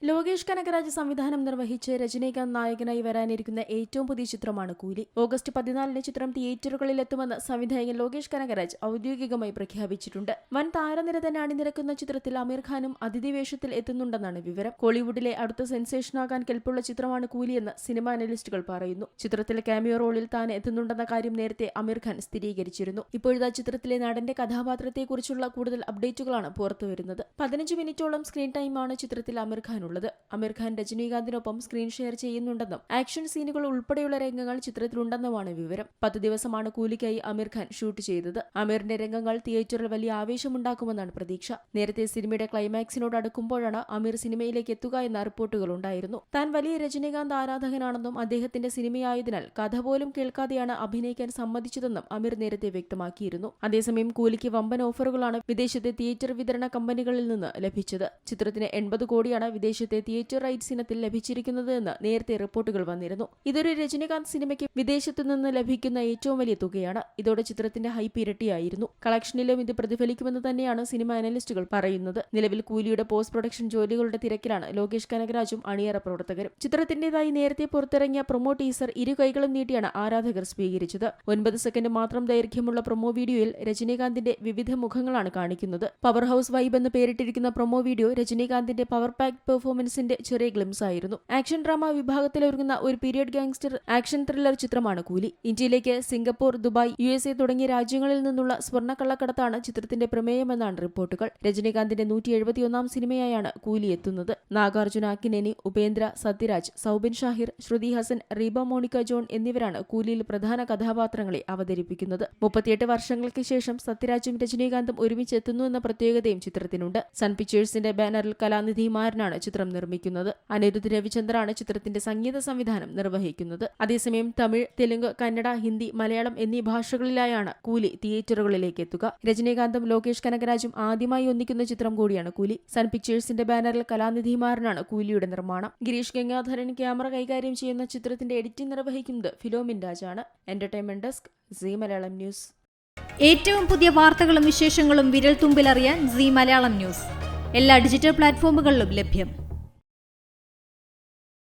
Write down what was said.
ലോകേഷ് കനകരാജ് സംവിധാനം നിർവഹിച്ച് രജനീകാന്ത് നായകനായി വരാനിരിക്കുന്ന ഏറ്റവും പുതിയ ചിത്രമാണ് കൂലി. ഓഗസ്റ്റ് 14-ന് ചിത്രം തിയേറ്ററുകളിലെത്തുമെന്ന് സംവിധായകൻ ലോകേഷ് കനകരാജ് ഔദ്യോഗികമായി പ്രഖ്യാപിച്ചിട്ടുണ്ട്. വൻ താരനിര തന്നെ അണിനിരക്കുന്ന ചിത്രത്തിൽ അമീർ ഖാനും അതിഥി വേഷത്തിൽ എത്തുന്നുണ്ടെന്നാണ് വിവരം. കോളിവുഡിലെ അടുത്ത സെൻസേഷനാകാൻ കെൽപ്പുള്ള ചിത്രമാണ് കൂലിയെന്ന് സിനിമാ അനലിസ്റ്റുകൾ പറയുന്നു. ചിത്രത്തിൽ ക്യാമിയോ റോളിൽ താൻ എത്തുന്നുണ്ടെന്ന കാര്യം നേരത്തെ അമീർ ഖാൻ സ്ഥിരീകരിച്ചിരുന്നു. ഇപ്പോഴത്തെ ചിത്രത്തിലെ നടന്റെ കഥാപാത്രത്തെക്കുറിച്ചുള്ള കൂടുതൽ അപ്ഡേറ്റുകളാണ് പുറത്തുവരുന്നത്. 15 മിനിറ്റോളം സ്ക്രീൻ ടൈമാണ് ചിത്രത്തിൽ അമീർ ഖാൻ ഉള്ളത്. അമീർ ഖാൻ രജനീകാന്തിനൊപ്പം സ്ക്രീൻ ഷെയർ ചെയ്യുന്നുണ്ടെന്നും ആക്ഷൻ സീനുകൾ ഉൾപ്പെടെയുള്ള രംഗങ്ങൾ ചിത്രത്തിലുണ്ടെന്നുമാണ് വിവരം. 10 ദിവസമാണ് കൂലിക്കായി അമീർ ഖാൻ ഷൂട്ട് ചെയ്തത്. അമീറിന്റെ രംഗങ്ങൾ തിയേറ്ററിൽ വലിയ ആവേശമുണ്ടാക്കുമെന്നാണ് പ്രതീക്ഷ. നേരത്തെ സിനിമയുടെ ക്ലൈമാക്സിനോട് അടുക്കുമ്പോഴാണ് അമീർ സിനിമയിലേക്ക് എത്തുക എന്ന റിപ്പോർട്ടുകൾ ഉണ്ടായിരുന്നു. താൻ വലിയ രജനീകാന്ത് ആരാധകനാണെന്നും അദ്ദേഹത്തിന്റെ സിനിമയായതിനാൽ കഥ പോലും കേൾക്കാതെയാണ് അഭിനയിക്കാൻ സമ്മതിച്ചതെന്നും അമീർ നേരത്തെ വ്യക്തമാക്കിയിരുന്നു. അതേസമയം കൂലിക്ക് വമ്പൻ ഓഫറുകളാണ് വിദേശത്തെ തിയേറ്റർ വിതരണ കമ്പനികളിൽ നിന്ന് ലഭിച്ചത്. ചിത്രത്തിന് 80 കോടിയാണ് വിദേശത്തെ തിയേറ്റർ റൈറ്റ്സ് ഇനത്തിൽ ലഭിച്ചിരിക്കുന്നത് എന്ന് നേരത്തെ റിപ്പോർട്ടുകൾ വന്നിരുന്നു. ഇതൊരു രജനീകാന്ത് സിനിമയ്ക്ക് വിദേശത്തു നിന്ന് ലഭിക്കുന്ന ഏറ്റവും വലിയ തുകയാണ്. ഇതോടെ ചിത്രത്തിന്റെ ഹൈപ്പ് ഇരട്ടിയായിരുന്നു. കളക്ഷനിലും ഇത് പ്രതിഫലിക്കുമെന്ന് തന്നെയാണ് സിനിമ അനലിസ്റ്റുകൾ പറയുന്നത്. നിലവിൽ കൂലിയുടെ പോസ്റ്റ് പ്രൊഡക്ഷൻ ജോലികളുടെ തിരക്കിലാണ് ലോകേഷ് കനകരാജും അണിയറ പ്രവർത്തകരും. ചിത്രത്തിന്റേതായി നേരത്തെ പുറത്തിറങ്ങിയ പ്രൊമോ ടീസർ ഇരു കൈകളും നീട്ടിയാണ് ആരാധകർ സ്വീകരിച്ചത്. 9 സെക്കൻഡ് മാത്രം ദൈർഘ്യമുള്ള പ്രൊമോ വീഡിയോയിൽ രജനീകാന്തിന്റെ വിവിധ മുഖങ്ങളാണ് കാണിക്കുന്നത്. പവർ ഹൌസ് വൈബ് എന്ന് പേരിട്ടിരിക്കുന്ന പ്രൊമോ വീഡിയോ രജനീകാന്തിന്റെ പവർ പാക്ഡ് പെർഫോമൻസിന്റെ ചെറിയ ഗ്ലിംസ് ആയിരുന്നു. ആക്ഷൻ ഡ്രാമ വിഭാഗത്തിലൊരുങ്ങുന്ന ഒരു പീരിയഡ് ഗാങ്സ്റ്റർ ആക്ഷൻ ത്രില്ലർ ചിത്രമാണ് കൂലി. ഇന്ത്യയിലേക്ക് സിംഗപ്പൂർ, ദുബായ്, USA തുടങ്ങിയ രാജ്യങ്ങളിൽ നിന്നുള്ള സ്വർണ്ണക്കള്ളക്കടത്താണ് ചിത്രത്തിന്റെ പ്രമേയമെന്നാണ് റിപ്പോർട്ടുകൾ. രജനീകാന്തിന്റെ 171-ാം സിനിമയായാണ് കൂലി എത്തുന്നത്. നാഗാർജുന, കിന്നനി, ഉപേന്ദ്ര, സത്യരാജ്, സൗബിൻ ഷാഹിർ, ശ്രുതി ഹസൻ, റീബ മോണിക്ക ജോൺ എന്നിവരാണ് കൂലിയിൽ പ്രധാന കഥാപാത്രങ്ങളെ അവതരിപ്പിക്കുന്നത്. 38 വർഷങ്ങൾക്ക് ശേഷം സത്യരാജും രജനീകാന്തും ഒരുമിച്ചെത്തുന്നു എന്ന പ്രത്യേകതയും ചിത്രത്തിനുണ്ട്. സൺ പിക്ചേഴ്സിന്റെ ബാനറിൽ കലാനിധി മാരനാണ് ചിത്രം നിർമ്മിക്കുന്നത്. അനിരുദ്ധ് രവിചന്ദ്രാണ് ചിത്രത്തിന്റെ സംഗീത സംവിധാനം നിർവഹിക്കുന്നത്. അതേസമയം തമിഴ്, തെലുങ്ക്, കന്നഡ, ഹിന്ദി, മലയാളം എന്നീ ഭാഷകളിലായാണ് കൂലി തിയേറ്ററുകളിലേക്ക് എത്തുക. രജനീകാന്തും ലോകേഷ് കനകരാജും ആദ്യമായി ഒന്നിക്കുന്ന ചിത്രം കൂടിയാണ് കൂലി. സൺ പിക്ചേഴ്സിന്റെ ബാനറിൽ കലാനിധി മാരനാണ് കൂലിയുടെ നിർമ്മാണം. ഗിരീഷ് ഗംഗാധരൻ ക്യാമറ കൈകാര്യം ചെയ്യുന്ന ചിത്രത്തിന്റെ എഡിറ്റിംഗ് നിർവഹിക്കുന്നത് ഫിലോമിൻ രാജാണ്. Entertainment desk, Zee Malayalam news. ഏറ്റവും പുതിയ വാർത്തകളും വിശേഷങ്ങളും വിരൽ തുമ്പിലറിയാൻ സീ മലയാളം ന്യൂസ് എല്ലാ ഡിജിറ്റൽ പ്ലാറ്റ്ഫോമുകളിലും ലഭ്യം.